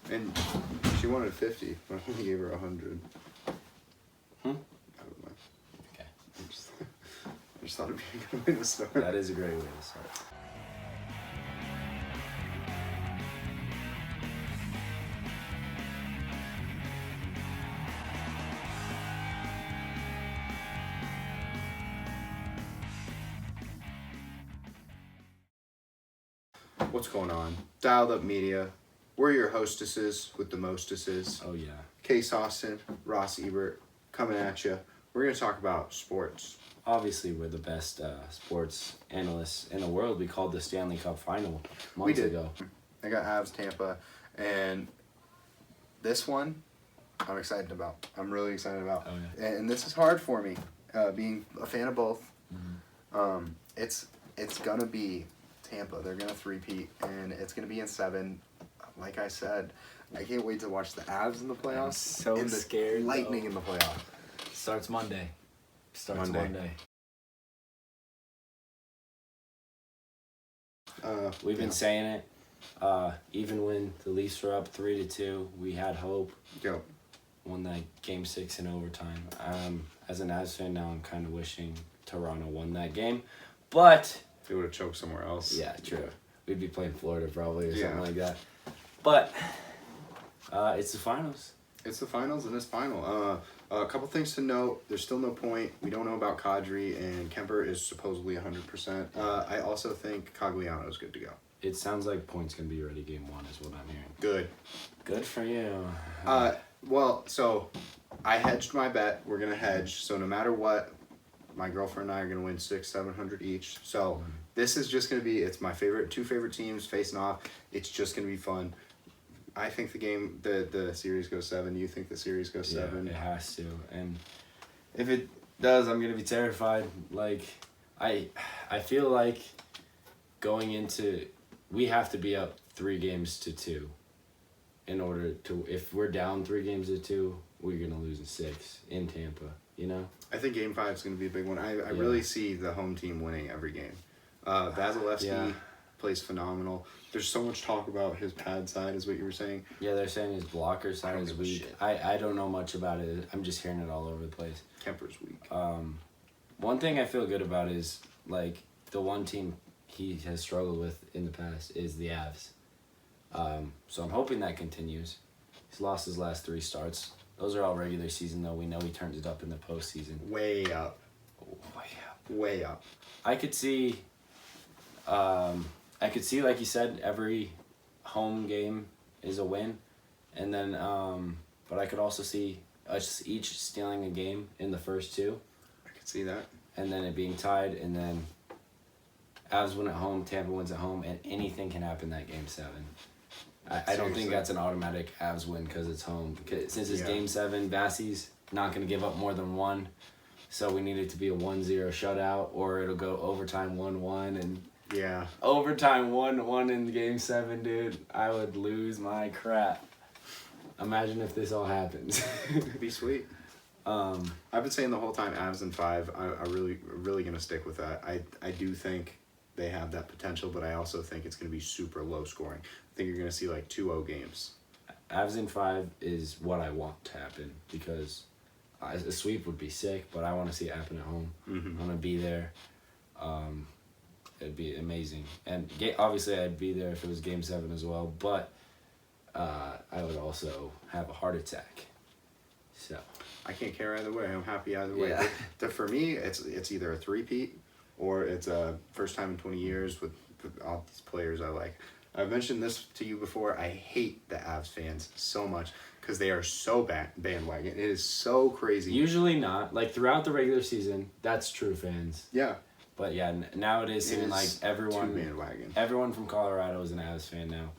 And she wanted 50, but I only gave her 100. Hmm? I don't know. Okay. I just thought it'd be a good way to start. That is a great way to start. What's going on? Dialed Up Media. We're your hostesses with the mostesses. Oh, yeah. Case Austin, Ross Ebert, coming at you. We're going to talk about sports. Obviously, we're the best sports analysts in the world. We called the Stanley Cup final months ago. I got Avs Tampa, and this one I'm excited about. I'm really excited about. Oh, yeah. And this is hard for me, being a fan of both. Mm-hmm. It's going to be Tampa. They're going to three-peat, and it's going to be in 7. Like I said, I can't wait to watch the Avs in the playoffs. I'm so and the scared, Lightning though. in the playoffs. Starts Monday. Monday. We've been saying it. Even when the Leafs were up 3-2, we had hope. Yep. Won that Game 6 in overtime. As an Avs fan now, I'm kind of wishing Toronto won that game. But They would have choked somewhere else. yeah, true. We'd be playing Florida probably or something Yeah. like that. But it's the finals. It's the finals, and it's final. A couple things to note. There's still no point. We don't know about Kadri, and Kemper is supposedly 100%. I also think Cogliano is good to go. It sounds like points can be ready game 1 is what I'm hearing. Good. Good for you. Well, so I hedged my bet. We're going to hedge. So no matter what, my girlfriend and I are going to win $600-700 each. So this is just going to be, it's my two favorite teams facing off. It's just going to be fun. I think the series goes 7. You think the series goes 7? Yeah, it has to. And if it does, I'm going to be terrified. Like, I feel like going into, we have to be up 3-2 in order to, if we're down 3-2, we're going to lose in 6 in Tampa, you know? I think Game 5 is going to be a big one. I really see the home team winning every game. Vasilevsky plays phenomenal. There's so much talk about his pad side, is what you were saying. Yeah, they're saying his blocker side is weak. I don't know much about it. I'm just hearing it all over the place. Kemper's weak. One thing I feel good about is, like, the one team he has struggled with in the past is the Avs. So I'm hoping that continues. He's lost his last 3 starts. Those are all regular season, though. We know he turns it up in the postseason. Way up. Way up. I could see, like you said, every home game is a win. And then, but I could also see us each stealing a game in the first 2. I could see that. And then it being tied, and then Avs win at home, Tampa wins at home, and anything can happen that Game 7. I don't think that's an automatic Avs win because it's home. Since it's Game 7, Vasi's not going to give up more than 1. So we need it to be a 1-0 shutout, or it'll go overtime 1-1. And overtime 1-1 in Game 7, dude. I would lose my crap. Imagine if this all happens. It'd be sweet. I've been saying the whole time Avs in 5. I'm really going to stick with that. I do think they have that potential, but I also think it's going to be super low scoring. I think you're going to see like 2-0 games. Avs in 5 is what I want to happen because a sweep would be sick, but I want to see it happen at home. Mm-hmm. I want to be there. It'd be amazing. And obviously I'd be there if it was Game 7 as well, but I would also have a heart attack. So I can't care either way. I'm happy either way. Yeah. For me, it's either a 3-peat or it's a first time in 20 years with all these players I like. I've mentioned this to you before. I hate the Avs fans so much because they are so bandwagon. It is so crazy. Usually not. Like throughout the regular season, that's true fans. Yeah. But yeah, now it is seeming like everyone from Colorado is an Avs fan now.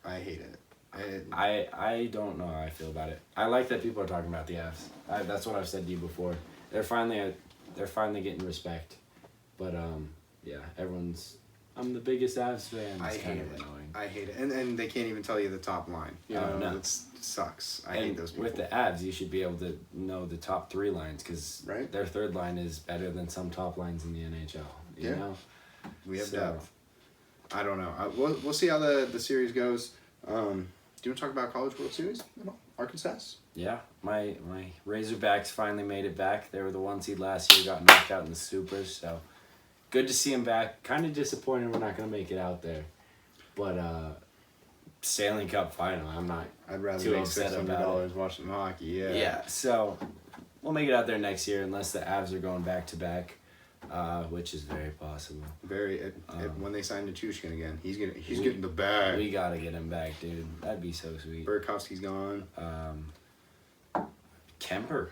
I hate it. I don't know how I feel about it. I like that people are talking about the Avs. That's what I've said to you before. They're finally getting respect. But yeah, I'm the biggest Avs fan. It's kind of annoying. I hate it. And they can't even tell you the top line. No. It sucks. I hate those people. With the Avs, you should be able to know the top 3 lines because their third line is better than some top lines in the NHL. You know? We have depth. I don't know. We'll see how the series goes. Do you want to talk about College World Series? Arkansas? Yeah, my Razorbacks finally made it back. They were the 1 seed last year, got knocked out in the Supers, so good to see them back. Kind of disappointed we're not going to make it out there. But Stanley Cup final, I'm not I'd rather too make upset about $600 watching hockey, yeah. Yeah, so we'll make it out there next year unless the Avs are going back-to-back, which is very possible. When they sign Nichushkin again, he's getting the bag. We got to get him back, dude. That'd be so sweet. Burakovsky's gone. Kemper.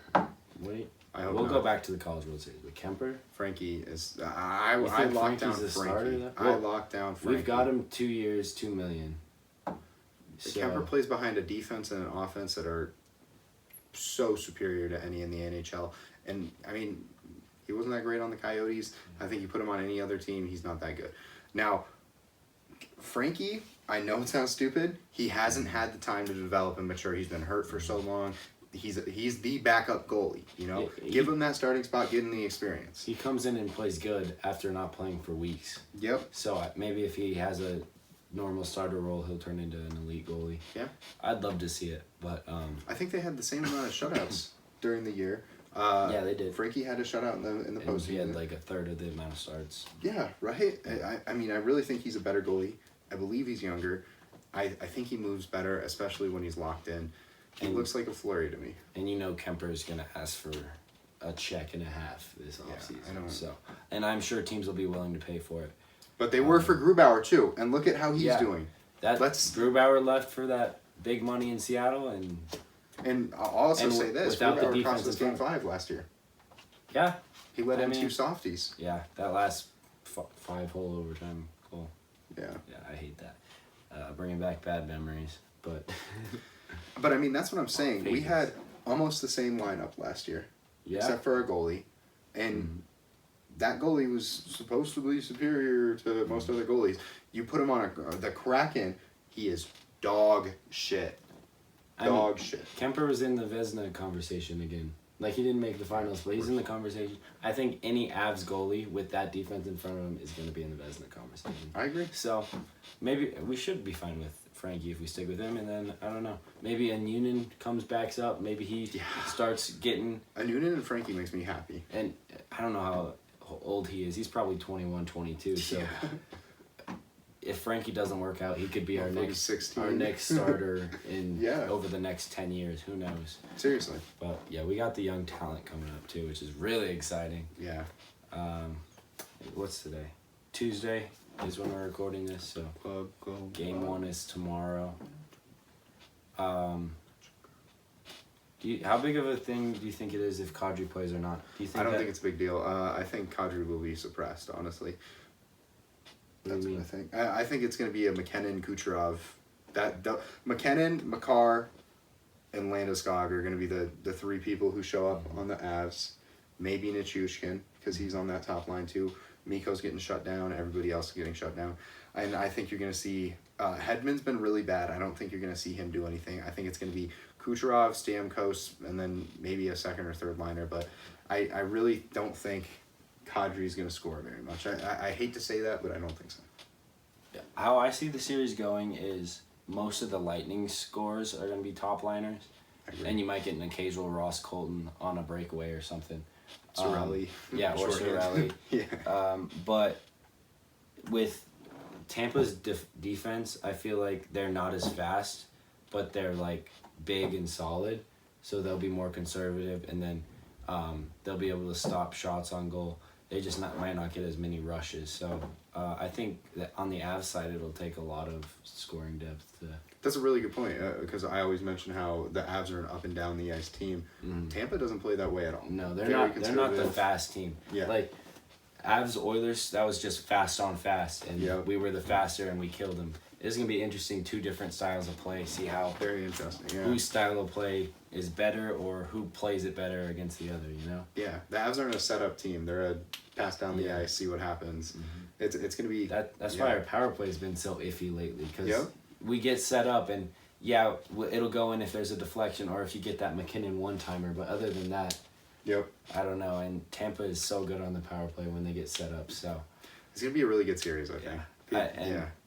Wait. I hope we'll not. go back to the College World Series. But Kemper? Frankie is... I You think locked down Frankie's a Frankie. starter? I locked down Frankie. We've got him 2 years, $2 million. So, Kemper plays behind a defense and an offense that are so superior to any in the NHL. And, I mean, he wasn't that great on the Coyotes. I think you put him on any other team, he's not that good. Now, Frankie, I know it sounds stupid. He hasn't had the time to develop and mature. He's been hurt for so long. He's the backup goalie, you know? Give him that starting spot, give him the experience. He comes in and plays good after not playing for weeks. Yep. So maybe if he has a normal starter role, he'll turn into an elite goalie. Yeah. I'd love to see it, but... I think they had the same amount of shutouts during the year. Yeah, they did. Frankie had a shutout in the postseason. He had like a third of the amount of starts. Yeah, right? I mean, I really think he's a better goalie. I believe he's younger. I think he moves better, especially when he's locked in. He looks like a Fleury to me. And you know Kemper's going to ask for a check and a half this offseason. I know. So, and I'm sure teams will be willing to pay for it. But they were for Grubauer, too. And look at how he's doing. Grubauer left for that big money in Seattle. And I'll also say this. Grubauer cost us Game 5 last year. Yeah. He let in 2 softies. Yeah, that last 5-hole overtime goal. Yeah. Yeah, I hate that. Bringing back bad memories. But... But, I mean, that's what I'm saying. We had almost the same lineup last year. Yeah. Except for a goalie. And that goalie was supposed to be superior to most other goalies. You put him on the Kraken, he is dog shit. Shit. Kemper was in the Vezina conversation again. Like, he didn't make the finals, but he's in the conversation. I think any Avs goalie with that defense in front of him is going to be in the Vezina conversation. I agree. So, maybe we should be fine with Frankie if we stick with him, and then, I don't know, maybe a Noonan back up, maybe he starts getting... A Noonan and Frankie makes me happy. And I don't know how old he is. He's probably 21, 22, so... Yeah. If Frankie doesn't work out, he could be our next starter in over the next 10 years. Who knows? Seriously. But yeah, we got the young talent coming up too, which is really exciting. Yeah. What's today? Tuesday is when we're recording this. So Game 1 is tomorrow. How big of a thing do you think it is if Kadri plays or not? Do you think I don't think it's a big deal. I think Kadri will be suppressed, honestly. That's what I think. I think it's going to be a McKinnon, Kucherov. McKinnon, Makar, and Landeskog are going to be the 3 people who show up on the Avs. Maybe Nichushkin, because he's on that top line too. Mikko's getting shut down. Everybody else is getting shut down. And I think you're going to see... Hedman's been really bad. I don't think you're going to see him do anything. I think it's going to be Kucherov, Stamkos, and then maybe a second or third liner. But I really don't think... Kadri's going to score very much. I hate to say that, but I don't think so. How I see the series going is most of the Lightning scores are going to be top liners. And you might get an occasional Ross Colton on a breakaway or something. Cirelli. Or Cirelli. Yeah. But with Tampa's defense, I feel like they're not as fast, but they're like big and solid. So they'll be more conservative, and then they'll be able to stop shots on goal. They just might not get as many rushes. So I think that on the Avs side, it'll take a lot of scoring depth to... That's a really good point, because I always mention how the Avs are an up and down the ice team. Mm-hmm. Tampa doesn't play that way at all. No, they're not the fast team. Yeah. Like, Avs Oilers, that was just fast on fast, and we were the faster and we killed them. It's going to be interesting, 2 different styles of play, see how... Very interesting, yeah. Whose style of play is better or who plays it better against the other, you know? Yeah, the Avs aren't a set-up team. They're a pass down the ice, see what happens. Mm-hmm. It's going to be... That's why our power play has been so iffy lately, because we get set up and, it'll go in if there's a deflection or if you get that McKinnon one-timer, but other than that, I don't know. And Tampa is so good on the power play when they get set up, so... It's going to be a really good series, I think.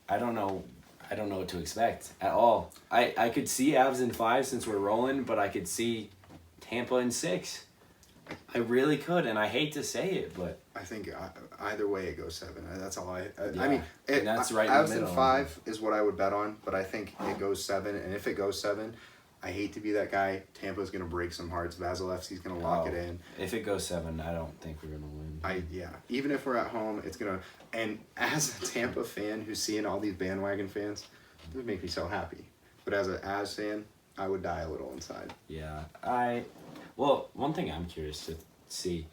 I don't know I don't know what to expect at all. I could see Avs in 5 since we're rolling, but I could see Tampa in 6. I really could, and I hate to say it, but I think either way it goes 7. That's all I Yeah, mean, and that's right in the Avs middle. in 5 is what I would bet on, but I think it goes 7. And if it goes 7, I hate to be that guy. Tampa's gonna break some hearts. Vasilevsky's gonna lock it in. If it goes 7, I don't think we're gonna win. Even if we're at home, it's gonna. And as a Tampa fan who's seeing all these bandwagon fans, it would make me so happy. But as an Avs fan, I would die a little inside. Yeah, well, one thing I'm curious to see,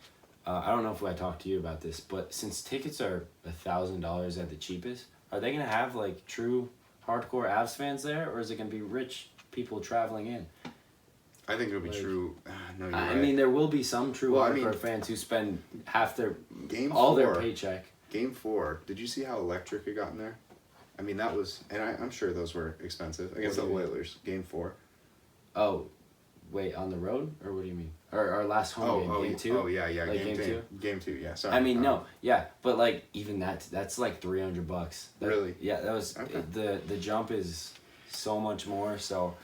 I don't know if I talked to you about this, but since tickets are $1,000 at the cheapest, are they gonna have like true hardcore Avs fans there, or is it gonna be rich people traveling in? I think it'll be true. No, you're right. I mean, there will be some true hardcore fans who spend half their their paycheck. Game 4. Did you see how electric it got in there? I mean, that was, and I'm sure those were expensive against the Oilers. Game 4. Oh, wait, on the road, or what do you mean? Or our last home game, game 2? Oh yeah, like game 2. Game 2, yeah. Sorry. I mean, no, yeah, but like even that's like $300. Really? Yeah, that was the jump is so much more. So,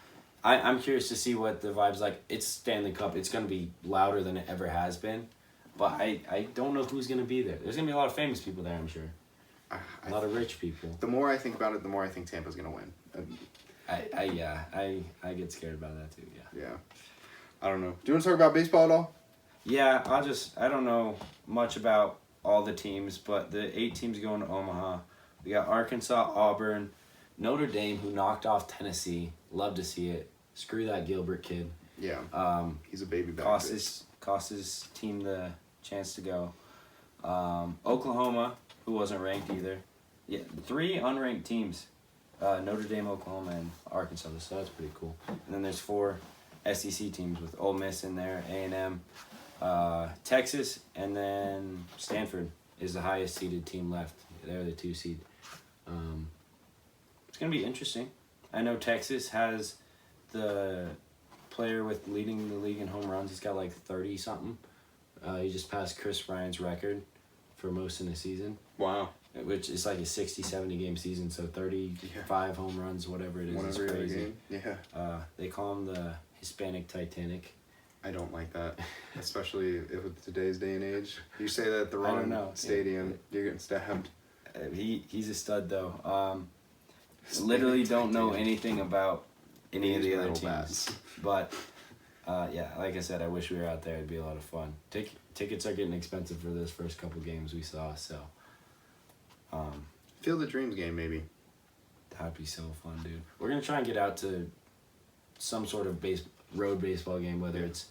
I'm curious to see what the vibe's like. It's Stanley Cup. It's gonna be louder than it ever has been, but I don't know who's gonna be there. There's gonna be a lot of famous people there, I'm sure. A lot of rich people. The more I think about it, the more I think Tampa's gonna win. I get scared about that too. Yeah. Yeah. I don't know. Do you want to talk about baseball at all? Yeah, I don't know much about all the teams, but the 8 teams going to Omaha. We got Arkansas, Auburn, Notre Dame, who knocked off Tennessee. Love to see it. Screw that Gilbert kid. Yeah. He's a baby back. Cost his team the chance to go. Oklahoma, who wasn't ranked either. Yeah, 3 unranked teams. Notre Dame, Oklahoma, and Arkansas. So that's pretty cool. And then there's 4 SEC teams with Ole Miss in there, A&M, Texas, and then Stanford is the highest seeded team left. They're the 2 seed. It's going to be interesting. I know Texas has the player with leading the league in home runs. He's got like 30-something. He just passed Chris Bryant's record for most in the season. Wow. Which is like a 60, 70 game season, so 35 home runs, whatever it is. One every crazy. game. Yeah. They call him the Hispanic Titanic. I don't like that, especially with today's day and age. You say that at the wrong stadium, you're getting stabbed. He's a stud though. Literally don't know anything about any of the other teams. But yeah, like I said, I wish we were out there. It'd be a lot of fun. Tickets are getting expensive for this first couple games we saw, so. Field of Dreams game, maybe. That'd be so fun, dude. We're gonna try and get out to some sort of road baseball game, whether it's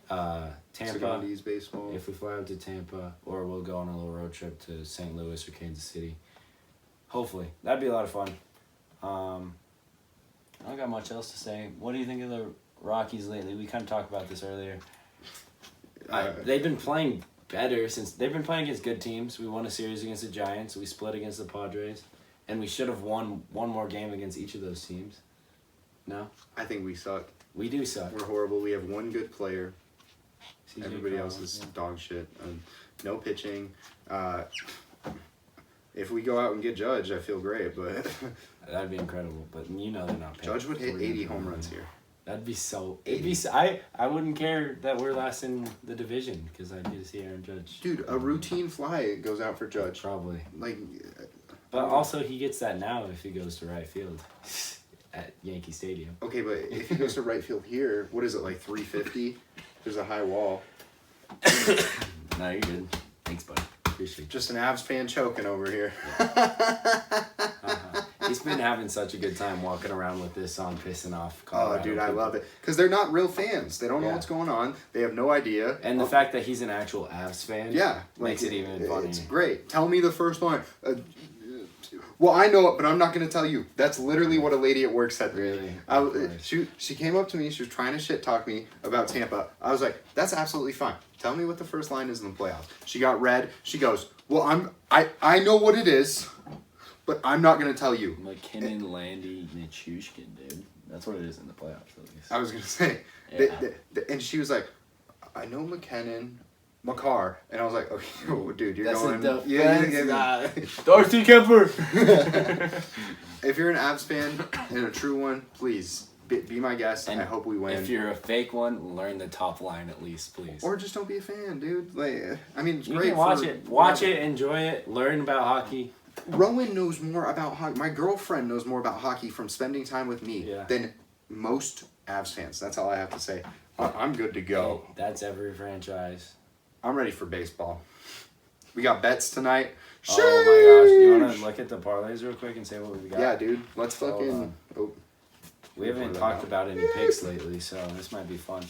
Tampa, Secondies baseball. if we fly out to Tampa, or we'll go on a little road trip to St. Louis or Kansas City. Hopefully, that'd be a lot of fun. I don't got much else to say. What do you think of the Rockies lately? We kind of talked about this earlier. They've been playing better since they've been playing against good teams. We won a series against the Giants. We split against the Padres, and we should have won one more game against each of those teams. No, I think we suck. We do suck. We're horrible. We have one good player. CJ Everybody Collins, else is yeah. dog shit. No pitching. If we go out and get Judge, I feel great, but That'd be incredible. But you know they're not paying. Judge would hit 80 home runs here. That'd be so. I wouldn't care that we're last in the division because I'd get to see Aaron Judge. Dude, a routine fly goes out for Judge. Probably. Like, But also he gets that now if he goes to right field at Yankee Stadium. okay, but if he goes to right field here, what is it, like 350? There's a high wall. No, you're good. Thanks, buddy. Appreciate it. Just an Avs fan choking over here. He's been having such a good time walking around with this on, pissing off Colorado Oh, dude, I people. love it. Because they're not real fans. They don't know Yeah. what's going on. They have no idea. And the fact that he's an actual Avs fan makes it even funnier. It's great. Tell me the first line. Well, I know it, but I'm not going to tell you. That's literally what a lady at work said to me. Really? She came up to me. She was trying to shit talk me about Tampa. I was like, that's absolutely fine. Tell me what the first line is in the playoffs. She got red. She goes, well, I know what it is, but I'm not going to tell you. McKinnon, Landy, Nichushkin, dude. That's what it is in the playoffs, at least. I was going to say. Yeah. And she was like, I know McKinnon. Makar, and I was like, okay, oh, dude, you're That's going. that's Darcy Kemper. If you're an Avs fan and a true one, please be my guest, and I hope we win. If you're a fake one, learn the top line at least, please. Or just don't be a fan, dude. Like, I mean, it's you great. Can watch it, enjoy it, learn about hockey. Rowan knows more about hockey. My girlfriend knows more about hockey from spending time with me than most Avs fans. That's all I have to say. I'm good to go. Hey, that's every franchise. I'm ready for baseball. We got bets tonight. Oh my gosh! You want to look at the parlays real quick and say what we got? Yeah, dude. Let's fucking. Oh. We haven't talked about any picks lately, so this might be fun.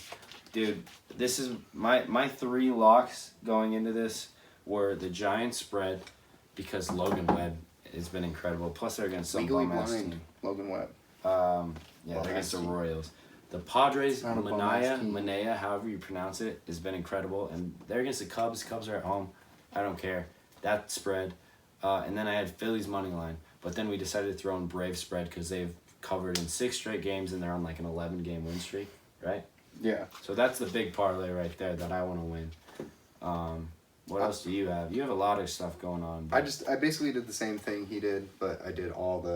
Dude, this is my 3 locks going into this were the Giants spread because Logan Webb has been incredible. Plus they're against some bum-ass team. Logan Webb. They're against the Royals. The Padres, Manea, however you pronounce it, has been incredible. And they're against the Cubs. Cubs are at home. I don't care. That spread. And then I had Phillies money line. But then we decided to throw in Braves spread because they've covered in 6 straight games and they're on like an 11-game win streak, right? Yeah. So that's the big parlay right there that I want to win. What else do you have? You have a lot of stuff going on. I basically did the same thing he did, but I did all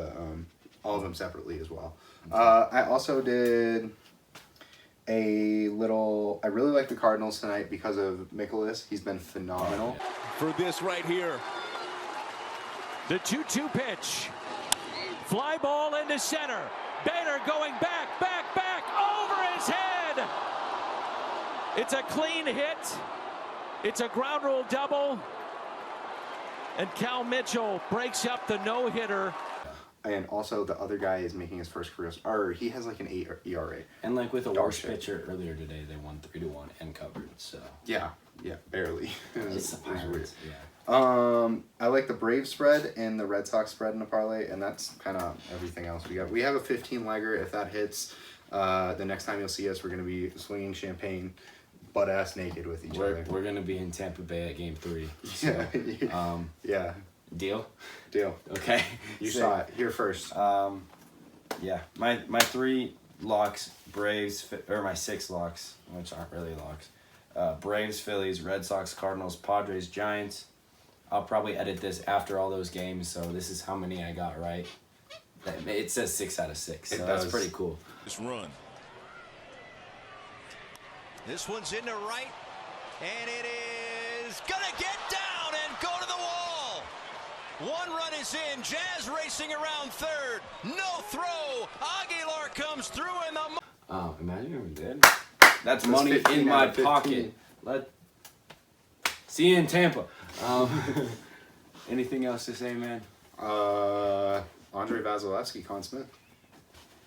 of them separately as well. Okay. I also did a little. I really like the Cardinals tonight because of Mikolas. He's been phenomenal. For this right here, the 2-2 pitch, fly ball into center. Bader going back, over his head. It's a clean hit. It's a ground rule double. And Cal Mitchell breaks up the no-hitter. And also the other guy is making his first career, or he has like an 8 ERA. And like with a worse pitcher earlier today, they won 3-1 and covered. So yeah, barely. It's the Pirates. Yeah. I like the Braves spread and the Red Sox spread in the parlay, and that's kind of everything else we got. We have a 15-legger. If that hits, the next time you'll see us, we're gonna be swinging champagne, butt ass naked with each other. We're gonna be in Tampa Bay at Game 3. So, yeah. Deal. Okay. You saw it here first. Yeah. My 3 locks, Braves, or my 6 locks, which aren't really locks. Braves, Phillies, Red Sox, Cardinals, Padres, Giants. I'll probably edit this after all those games, so this is how many I got right. It says 6 out of 6, so that's pretty cool. This run. This one's into right, and it is gonna get down and go to the wall. 1 run is in. Jazz racing around third. No throw. Aguilar comes through in the. Oh, imagine if we did. That's money in my pocket. See you in Tampa. Anything else to say, man? Andre Vasilevsky, Conn Smith.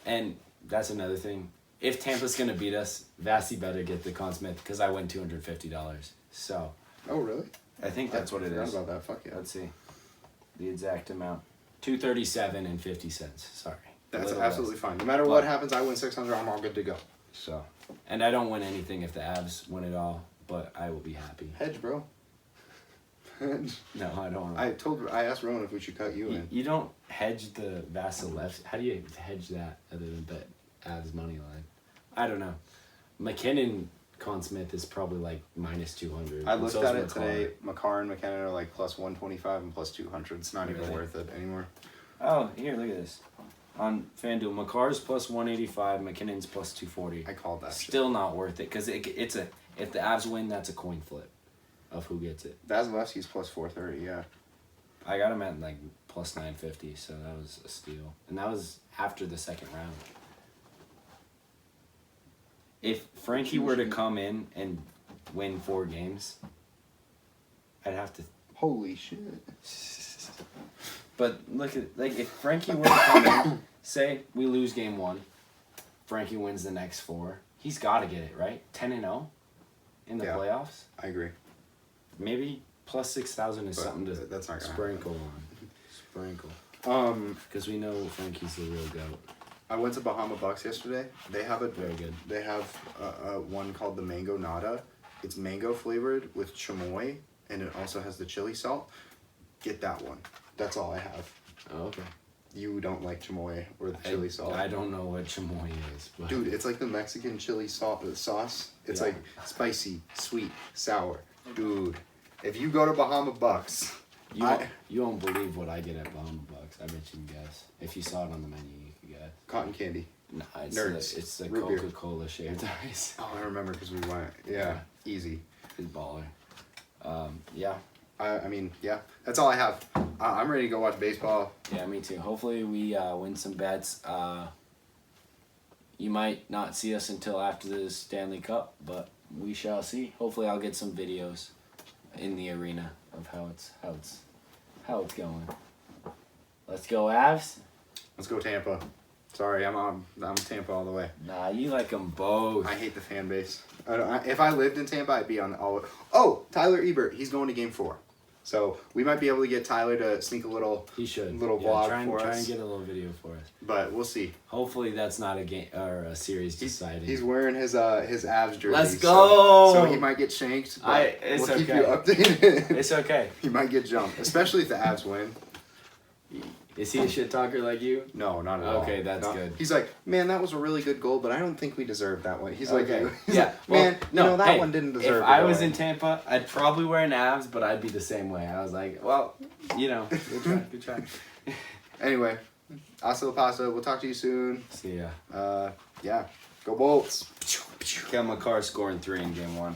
And that's another thing. If Tampa's gonna beat us, Vasi better get the Conn Smith because I win $250. So. Oh really? I think that's what it is. About that. Fuck yeah. Let's see. The exact amount. $237.50. Sorry. That's absolutely fine. No matter what happens, I win 600. I'm all good to go. So, and I don't win anything if the Avs win it all, but I will be happy. Hedge, bro. No, I don't. I asked Rowan if we should cut you in. You don't hedge the Vasilevsky. How do you hedge that other than bet Avs money line? I don't know. McKinnon Conn Smith is probably like minus 200. I looked at it today. Makar and McKinnon are like plus 125 and plus 200. It's not even worth it anymore. Oh, here, look at this. On FanDuel, Makar's plus 185, McKinnon's plus 240. I called that. Still not worth it because it's a if the Avs win, that's a coin flip of who gets it. Vasilevsky's plus 430. Yeah. I got him at like plus 950, so that was a steal, and that was after the second round. If Frankie were to come in and win 4 games, I'd have to. Holy shit. But look at if Frankie were to come in, say we lose game 1, Frankie wins the next 4. He's got to get it right, 10-0 in the playoffs. I agree. Maybe plus 6,000 is something to that's not sprinkle on. Sprinkle. Because we know Frankie's the real goat. I went to Bahama Bucks yesterday. They have very good. They have one called the Mango Nada. It's mango flavored with chamoy, and it also has the chili salt. Get that one. That's all I have. Oh, okay. You don't like chamoy or the chili salt? I don't know what chamoy is. But... Dude, it's like the Mexican chili sauce. It's like spicy, sweet, sour. Dude, if you go to Bahama Bucks, You won't believe what I get at Bahama Bucks. I bet you can guess. If you saw it on the menu, you could guess. cotton candy. Nah, Nerds. it's the Root beer. Coca-Cola shaved ice. Oh, I remember because we went. Yeah, easy. He's baller. Yeah. I mean, yeah. That's all I have. I'm ready to go watch baseball. Yeah, me too. Hopefully we win some bets. You might not see us until after the Stanley Cup, but we shall see. Hopefully I'll get some videos in the arena of how it's going. Let's go, Avs. Let's go Tampa. Sorry, I'm Tampa all the way. Nah, you like them both. I hate the fan base. If I lived in Tampa, I'd be on all. Oh, Tyler Ebert. He's going to Game 4. So we might be able to get Tyler to sneak a little. He should. Little vlog for us. Try and get a little video for us. But we'll see. Hopefully that's not a game or a series deciding. He's wearing his Avs jersey. Let's go! So he might get shanked. But It's we'll keep okay. you updated. It's okay. He might get jumped, especially if the Avs win. Is he a shit talker like you? No, not at all. Okay, that's good. He's like, man, that was a really good goal, but I don't think we deserved that one. He's like, Okay. he's Yeah. like, man, Well, that one didn't deserve. If I was in Tampa, I'd probably wear an Avs, but I'd be the same way. I was like, well, good try. Anyway, hasta la pasta. We'll talk to you soon. See ya. Yeah, go Bolts. Kel McCarr scoring 3 in Game 1.